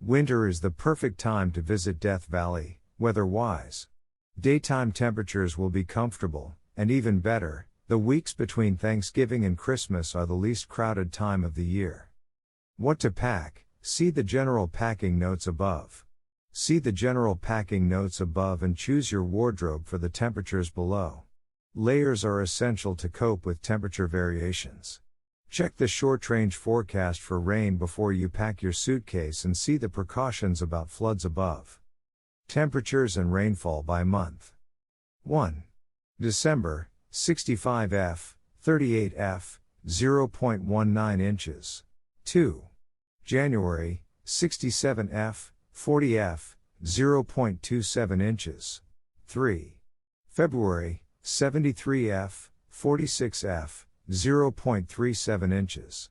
Winter is the perfect time to visit Death Valley, weather-wise. Daytime temperatures will be comfortable, and even better, the weeks between Thanksgiving and Christmas are the least crowded time of the year. What to pack? See the general packing notes above. See the general packing notes above and choose your wardrobe for the temperatures below. Layers are essential to cope with temperature variations. Check the short-range forecast for rain before you pack your suitcase and see the precautions about floods above. Temperatures and rainfall by month. 1. December, 65 F, 38 F, 0.19 inches. 2. January, 67 F, 40 F, 0.27 inches. 3. February, 73 F, 46 F, 0.37 inches.